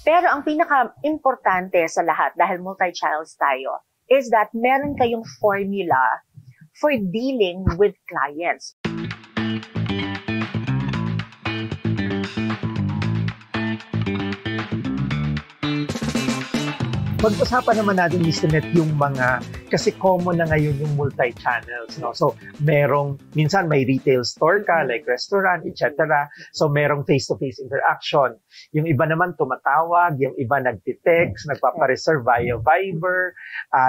Pero ang pinaka-importante sa lahat, dahil multi-channels tayo, is that meron kayong formula for dealing with clients. Pag-usapan naman natin, Mr. Net, yung mga, kasi common na ngayon yung multi-channels, no? So, minsan may retail store ka, like restaurant, etc. So, merong face-to-face interaction. Yung iba naman tumatawag, yung iba nagtitext, nagpapareserve via Viber,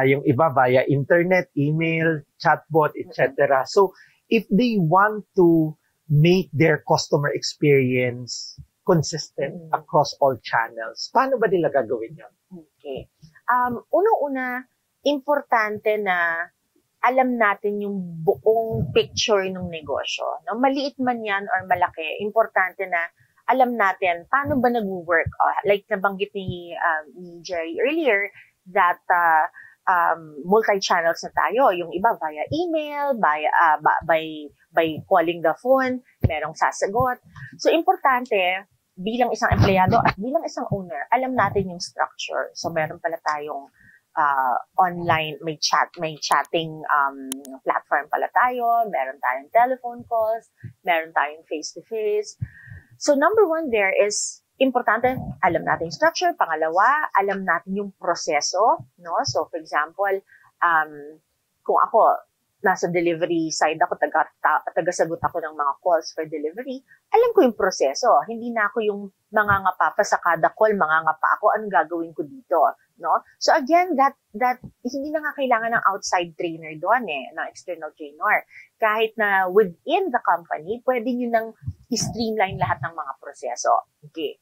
yung iba via internet, email, chatbot, etc. So, if they want to make their customer experience consistent across all channels, paano ba nila gagawin yun? Okay. Unang-una, importante na alam natin yung buong picture ng negosyo. No? Maliit man yan or malaki, importante na alam natin paano ba nag-work. Like nabanggit ni Jerry earlier, that multi-channels na tayo. Yung iba via email, by calling the phone, merong sasagot. So, importante, bilang isang empleyado at bilang isang owner, alam natin yung structure. So, meron pala tayong online, may chatting platform pala tayo, meron tayong telephone calls, meron tayong face-to-face. So, number one there is, importante, alam natin yung structure. Pangalawa, alam natin yung proseso. No? So, for example, kung ako, nasa delivery side ako, tagasagot ako ng mga calls for delivery, alam ko yung proseso. Hindi na ako yung mangangapa pa sa kada call, mangangapa ako, anong gagawin ko dito. No? So again, that hindi na nga kailangan ng outside trainer doon ng external trainer. Kahit na within the company, pwede nyo nang i-streamline lahat ng mga proseso. Okay.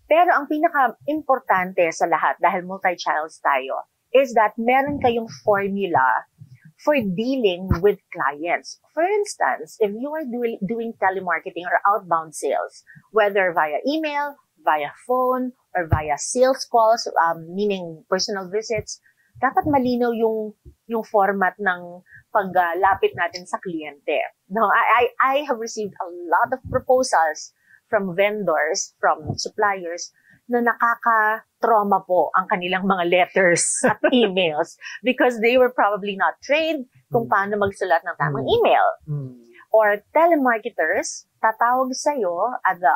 Pero ang pinaka-importante sa lahat, dahil multi-channels tayo, is that meron kayong formula for dealing with clients. For instance, if you are doing telemarketing or outbound sales, whether via email, via phone, or via sales calls, meaning personal visits, dapat malinaw yung format ng paglapit natin sa kliyente. No, I have received a lot of proposals from vendors, from suppliers, na nakaka-trauma po ang kanilang mga letters at emails because they were probably not trained kung paano magsulat ng tamang email. Or telemarketers, tatawag sa'yo at the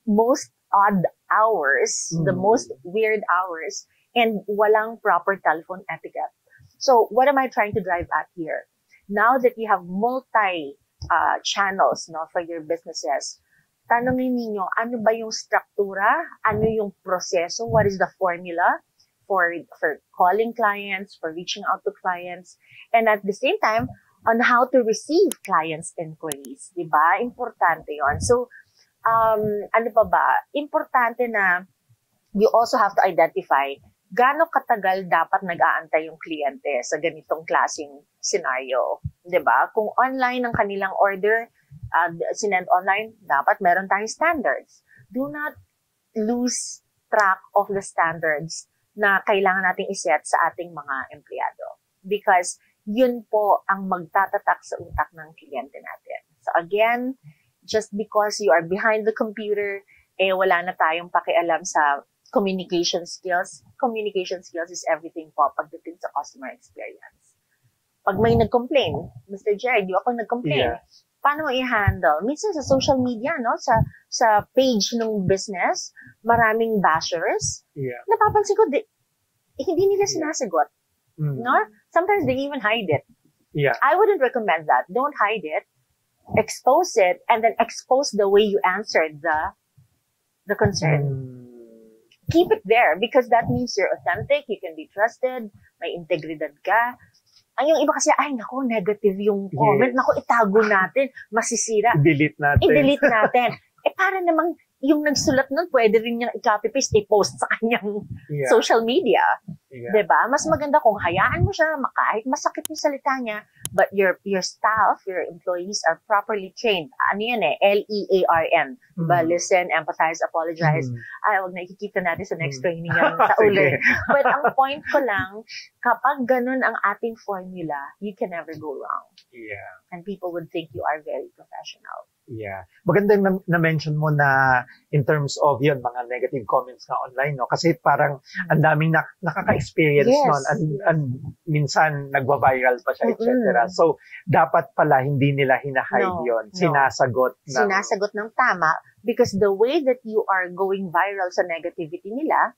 most odd hours, the most weird hours, and walang proper telephone etiquette. So, what am I trying to drive at here? Now that you have multi-channels for your businesses, tanongin ninyo, ano ba yung struktura? Ano yung proseso? What is the formula for calling clients, for reaching out to clients? And at the same time, on how to receive clients' inquiries. Diba? Importante yon. So, ano pa ba? Importante na you also have to identify gaano katagal dapat nag-aantay yung kliyente sa ganitong klaseng scenario. Diba? Kung online ang kanilang order, sinend online, dapat meron tayong standards. Do not lose track of the standards na kailangan nating iset sa ating mga empleyado. Because yun po ang magtatatak sa utak ng kliyente natin. So again, just because you are behind the computer, wala na tayong pakialam sa communication skills. Communication skills is everything po pagdating sa customer experience. Pag may nag-complain, Mr. Jerry, di ako nag-complain. Yeah. Paano mo i-handle? Minsan sa social media, no, sa page ng business, maraming bashers. Yeah. Napapansin ko, hindi nila sinasagot. No? Sometimes they even hide it. Yeah. I wouldn't recommend that. Don't hide it. Expose it, and then expose the way you answered the concern. Keep it there because that means you're authentic, you can be trusted, may integridad ka. Ay, yung iba kasi, naku, negative yung comment. Yes. Naku, itago natin. Masisira. I-delete natin. Para namang yung nagsulat nun, pwede rin niyang i-copy-paste, i-post sa kanyang social media. Yeah. Diba? Mas maganda kung hayaan mo siya, kahit masakit yung salita niya, but your staff, your employees are properly trained. Ano yan L-E-A-R-N. Diba? Listen, empathize, apologize. Wag na ikikita natin sa next training yan sa ulit. But ang point ko lang, kapag ganun ang ating formula, you can never go wrong. Yeah. And people would think you are very professional. Yeah. Maganda na-mention mo na in terms of yun, mga negative comments na online, no? Kasi parang ang daming nakaka-experience Yes, nun. And minsan nagwa-viral pa siya, etc. So, dapat pala hindi nila hinahide yun. Sinasagot ng tama, because the way that you are going viral sa negativity nila,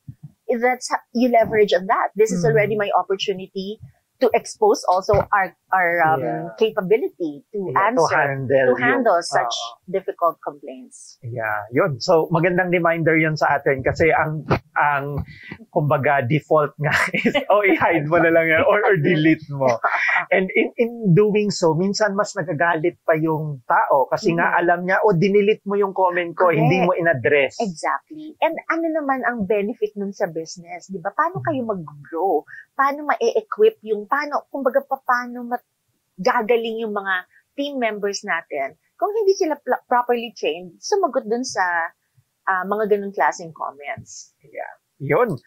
that's you leverage on that. This is already my opportunity to expose also our capability to handle such difficult complaints. Yeah, yun. So magandang reminder yun sa atin kasi ang kumbaga default nga is i-hide mo na lang yan or delete mo. And in doing so, minsan mas nagagalit pa yung tao kasi nga alam niya dinelete mo yung comment ko, hindi mo in-address. Exactly. And ano naman ang benefit nun sa business, 'di ba? Paano kayo mag-grow? Paano ma-equip paano gagaling yung mga team members natin kung hindi sila properly trained sumagot dun sa mga ganun klaseng comments. Yeah. Yun.